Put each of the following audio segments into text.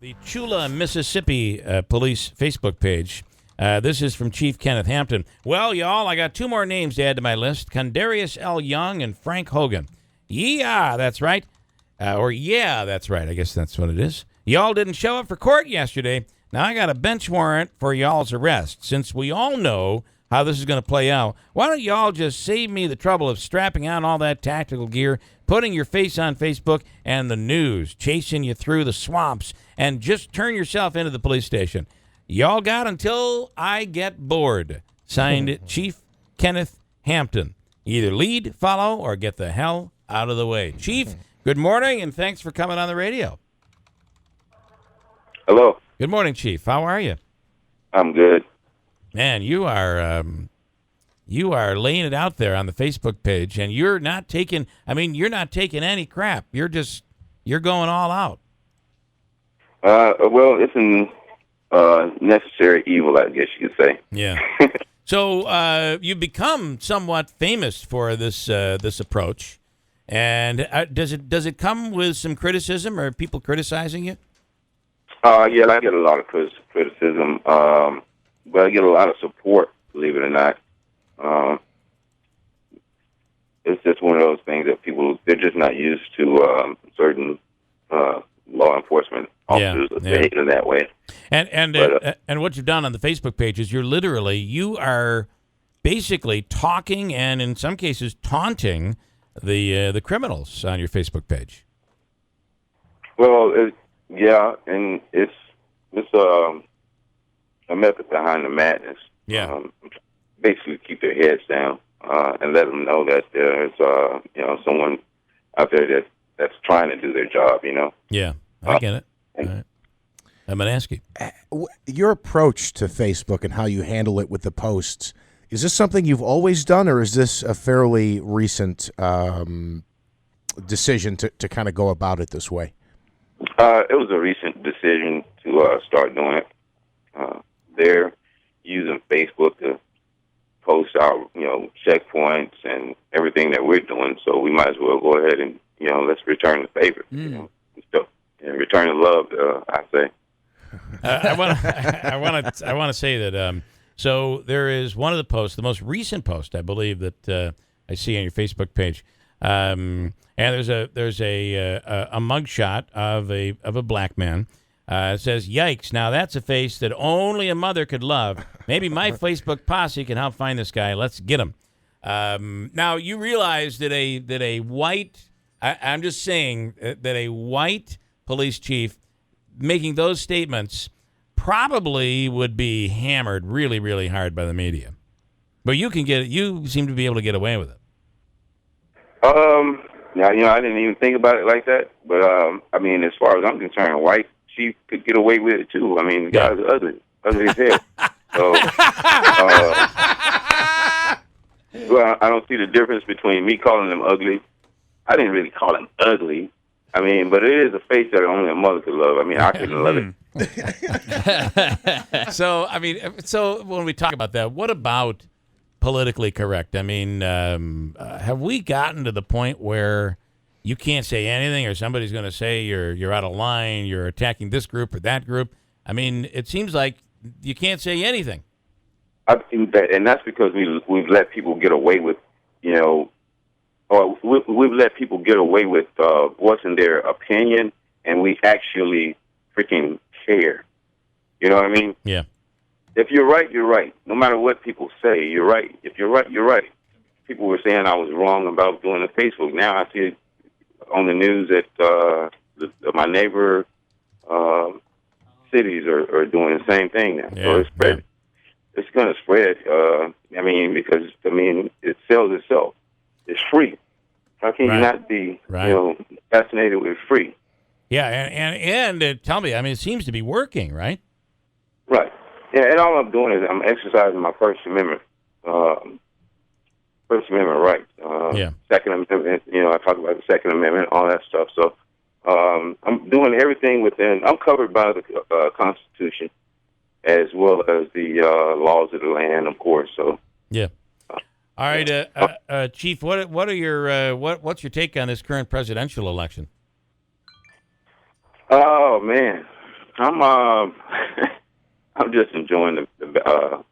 The Tchula, Mississippi police Facebook page. This is from Chief Kenneth Hampton. Well, y'all, I got two more names to add to my list. Condarius L. Young and Frank Hogan. Yeah, that's right. Yeah, that's right. I guess that's what it is. Y'all didn't show up for court yesterday. Now I got a bench warrant for y'all's arrest. Since we all know how this is going to play out, why don't y'all just save me the trouble of strapping on all that tactical gear, putting your face on Facebook and the news, chasing you through the swamps, and just turn yourself into the police station. Y'all got until I get bored. Signed, Chief Kenneth Hampton. Either lead, follow, or get the hell out of the way. Chief, good morning, and thanks for coming on the radio. Hello. Good morning, Chief. How are you? I'm good. Man, you are laying it out there on the Facebook page, and you're not taking any crap. You're going all out. Well, it's a necessary evil, I guess you could say. Yeah. So you've become somewhat famous for this approach, and does it come with some criticism, or people criticizing you? Yeah, I get a lot of criticism, but I get a lot of support, believe it or not. It's just one of those things that they're just not used to certain law enforcement officers behaving that way. And what you've done on the Facebook page is you are basically talking and in some cases taunting the criminals on your Facebook page. Well, yeah, and it's a method behind the madness. Yeah. Basically, keep their heads down and let them know that there's someone out there that's trying to do their job. Yeah, I get it. All right. I'm going to ask you. Your approach to Facebook and how you handle it with the posts, is this something you've always done, or is this a fairly recent decision to kind of go about it this way? It was a recent decision to start doing it. They're using Facebook to post our, checkpoints and everything that we're doing, so we might as well go ahead and, let's return the favor. Return the love, I say. I want to say that. So there is one of the posts, the most recent post, I believe, that I see on your Facebook page, and there's a mugshot of a black man. It says, "Yikes! Now that's a face that only a mother could love. Maybe my Facebook posse can help find this guy. Let's get him." Now you realize that a white, I'm just saying that a white police chief making those statements probably would be hammered really, really hard by the media. But you seem to be able to get away with it. Now, I didn't even think about it like that. But, as far as I'm concerned, a white chief could get away with it, too. The guy's ugly as hell. So, well, I don't see the difference between me calling him ugly. I didn't really call him ugly. But it is a face that only a mother could love. I couldn't love it. So when we talk about that, what about politically correct? Have we gotten to the point where you can't say anything, or somebody's going to say you're out of line, you're attacking this group or that group? It seems like you can't say anything. I think that, and that's because we've let people get away with, or we've let people get away with voicing their opinion, and we actually freaking care. You know what I mean? Yeah. If you're right, you're right. No matter what people say, you're right. If you're right, you're right. People were saying I was wrong about doing the Facebook. Now I see it on the news that my neighbor cities are doing the same thing now. Yeah, so it's spread. Yeah. It's going to spread. Because it sells itself. It's free. How can you not be, fascinated with free? Yeah, and tell me, it seems to be working, right? Right. Yeah, and all I'm doing is I'm exercising my First Amendment rights. Second Amendment, I talk about the Second Amendment, all that stuff. So I'm doing everything I'm covered by the Constitution as well as the laws of the land, of course. So yeah. All right, Chief. What's your take on this current presidential election? Oh man, I'm I'm just enjoying the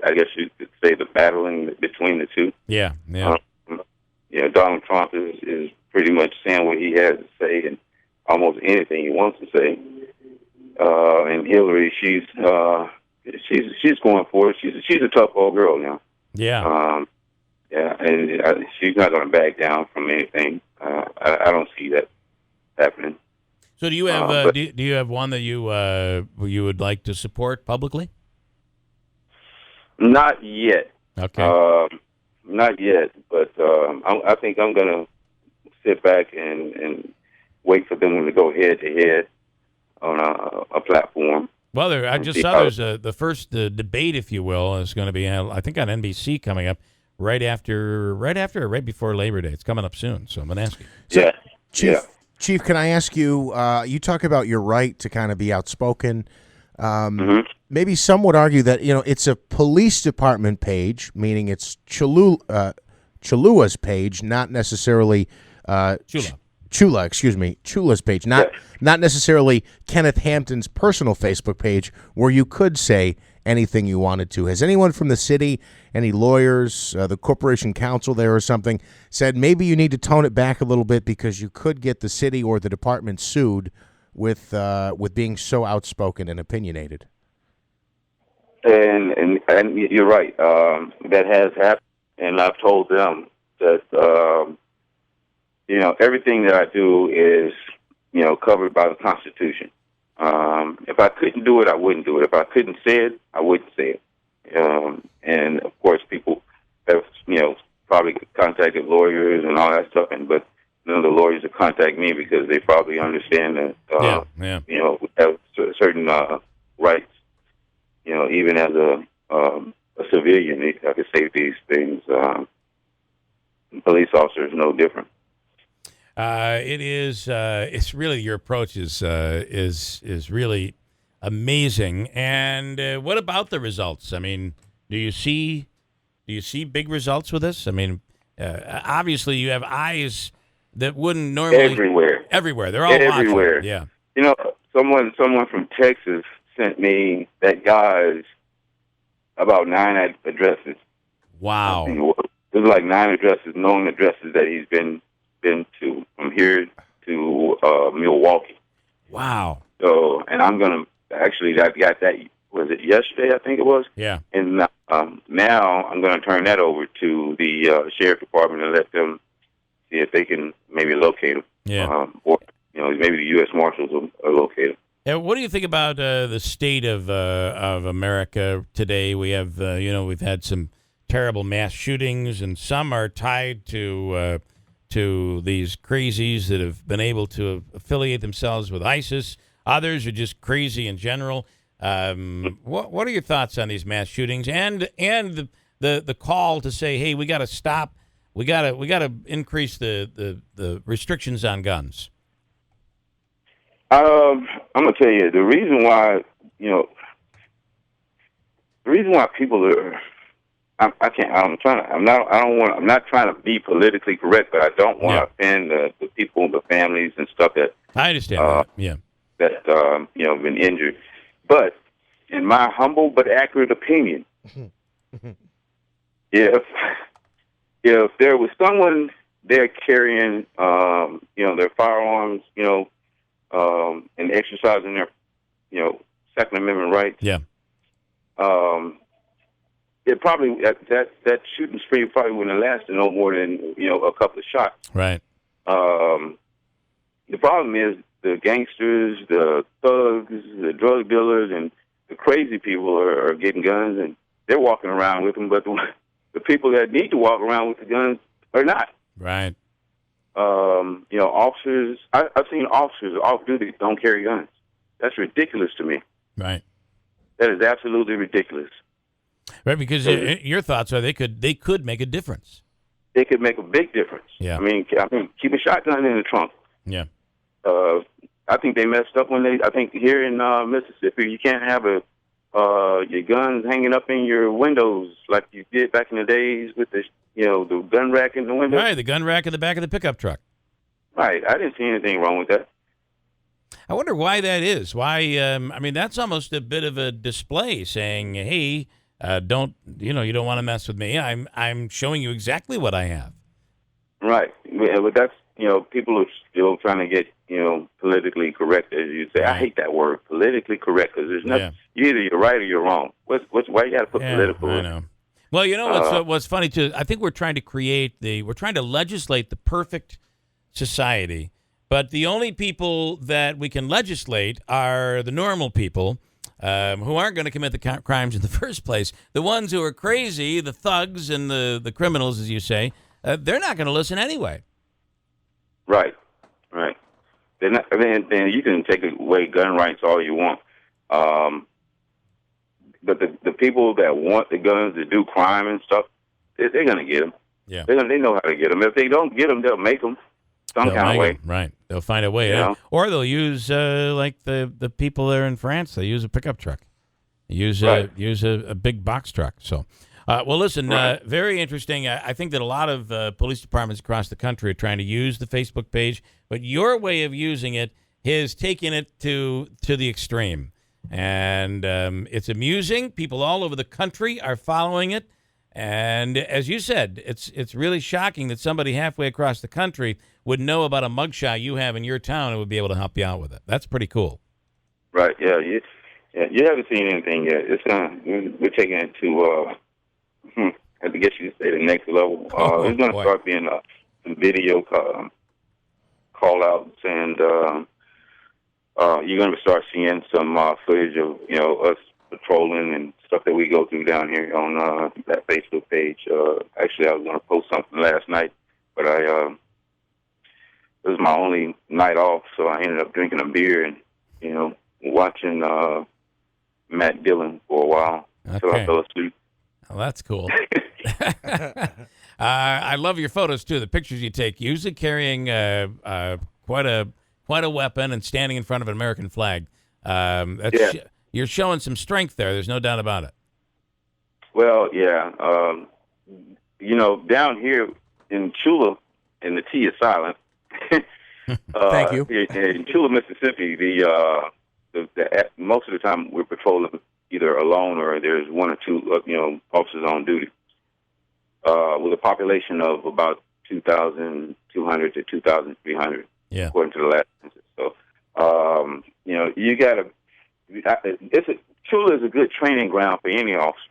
I guess you could say the battling between the two. Yeah, yeah. Donald Trump is pretty much saying what he has to say and almost anything he wants to say. And Hillary, she's going for it. She's a tough old girl now. Yeah. Yeah, and she's not going to back down from anything. I don't see that happening. So do you have do you have one that you would like to support publicly? Not yet. Okay. Not yet, but I think I'm going to sit back and wait for them to go head to head on a platform. Well, I just saw there's the first debate, if you will, is going to be, I think, on NBC coming up right before Labor Day. It's coming up soon, so I'm going to ask you. So, yeah. Chief, can I ask you, you talk about your right to kind of be outspoken. Maybe some would argue that, it's a police department page, meaning it's Tchula's page, not necessarily Tchula's page, not necessarily Kenneth Hampton's personal Facebook page where you could say anything you wanted to. Has anyone from the city, any lawyers, the corporation counsel there or something, said maybe you need to tone it back a little bit because you could get the city or the department sued with being so outspoken and opinionated? And you're right. That has happened, and I've told them that everything that I do is covered by the Constitution. If I couldn't do it, I wouldn't do it. If I couldn't say it, I wouldn't say it. And of course, people have probably contacted lawyers and all that stuff, but none of the lawyers have contacted me because they probably understand that we have certain rights. Even as a civilian, I could say these things. Police officer is no different. It is. It's really, your approach is really amazing. And what about the results? I mean, do you see big results with this? I mean, obviously you have eyes that wouldn't normally everywhere. They're all everywhere. Watching. Yeah. Someone from Texas sent me that guy's about 9 addresses. Wow. There's like 9 addresses, known addresses that he's been to from here to Milwaukee. Wow. So, and I'm gonna I got that. Was it yesterday? I think it was. Yeah. And now I'm gonna turn that over to the sheriff department and let them see if they can maybe locate him. Yeah. Or maybe the U.S. Marshals will locate him. Yeah, what do you think about the state of America today? We have, we've had some terrible mass shootings, and some are tied to these crazies that have been able to affiliate themselves with ISIS. Others are just crazy in general. What are your thoughts on these mass shootings and the call to say, hey, we got to stop, we got to increase the restrictions on guns? I'm gonna tell you the reason why people are. I'm not trying to be politically correct, but I don't want to offend the people, the families, and stuff that I understand. That been injured. But in my humble but accurate opinion, if there was someone there carrying their firearms, and exercising their Second Amendment rights, it probably that shooting spree probably wouldn't have lasted no more than a couple of shots. Right. The problem is the gangsters, the thugs, the drug dealers, and the crazy people are getting guns and they're walking around with them. But the people that need to walk around with the guns are not. Right. Officers. I've seen officers off duty don't carry guns. That's ridiculous to me. Right. That is absolutely ridiculous. Right, because your thoughts are they could make a difference. They could make a big difference. Yeah. I mean, keep a shotgun in the trunk. Yeah. I think they messed up I think here in Mississippi, you can't have your guns hanging up in your windows like you did back in the days with the gun rack in the window. Right, the gun rack in the back of the pickup truck. Right. I didn't see anything wrong with that. I wonder why that is. Why? I mean, that's almost a bit of a display saying, "Hey, don't you don't want to mess with me? I'm showing you exactly what I have." Right. Yeah, but that's people are still trying to get politically correct, as you say. Right. I hate that word, politically correct, because there's nothing. Either you're right or you're wrong. Why you got to put political? I know. Well, what's funny too. I think we're trying to legislate the perfect society. But the only people that we can legislate are the normal people who aren't going to commit the crimes in the first place. The ones who are crazy, the thugs and the criminals, as you say, they're not going to listen anyway. Right. They're not, then you can take away gun rights all you want. But the people that want the guns to do crime and stuff, they're going to get them. Yeah. They know how to get them. If they don't get them, they'll make them. Some kind of way. Right. They'll find a way. Or they'll use, like the people there in France, they use a pickup truck. They use a big box truck. So, well, listen, very interesting. I think that a lot of police departments across the country are trying to use the Facebook page, but your way of using it is taking it to the extreme. And it's amusing. People all over the country are following it. And as you said, it's really shocking that somebody halfway across the country would know about a mugshot you have in your town and would be able to help you out with it. That's pretty cool. Right. Yeah. You haven't seen anything yet. We're taking it to, I guess you could say, the next level. It's going to start being some video call outs, and you're going to start seeing some footage of us patrolling and stuff that we go through down here on that Facebook page. Actually, I was going to post something last night, but it was my only night off, so I ended up drinking a beer and watching Matt Dillon for a while until I fell asleep. Well, that's cool. I love your photos too. The pictures you take, usually carrying quite a weapon and standing in front of an American flag. You're showing some strength there. There's no doubt about it. Well, yeah. Down here in Tchula, and the T is silent. Thank you. In Tchula, Mississippi, the most of the time we're patrolling either alone or there's one or two officers on duty. With a population of about 2,200 to 2,300, according to the last census. So, you got to. Tchula is a good training ground for any officer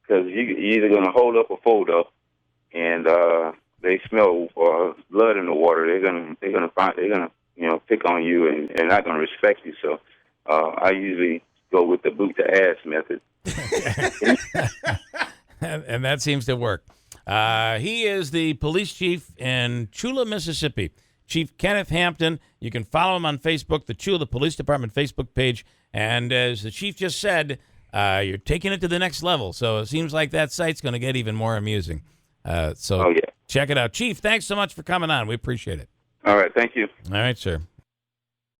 because you're either going to hold up or fold up, and they smell blood in the water. They're gonna pick on you and they're not going to respect you. So I usually go with the boot to ass method, and that seems to work. He is the police chief in Tchula, Mississippi. Chief Kenneth Hampton. You can follow him on Facebook, the Tchula Police Department Facebook page. And as the chief just said, you're taking it to the next level. So it seems like that site's going to get even more amusing. Check it out. Chief, thanks so much for coming on. We appreciate it. All right. Thank you. All right, sir.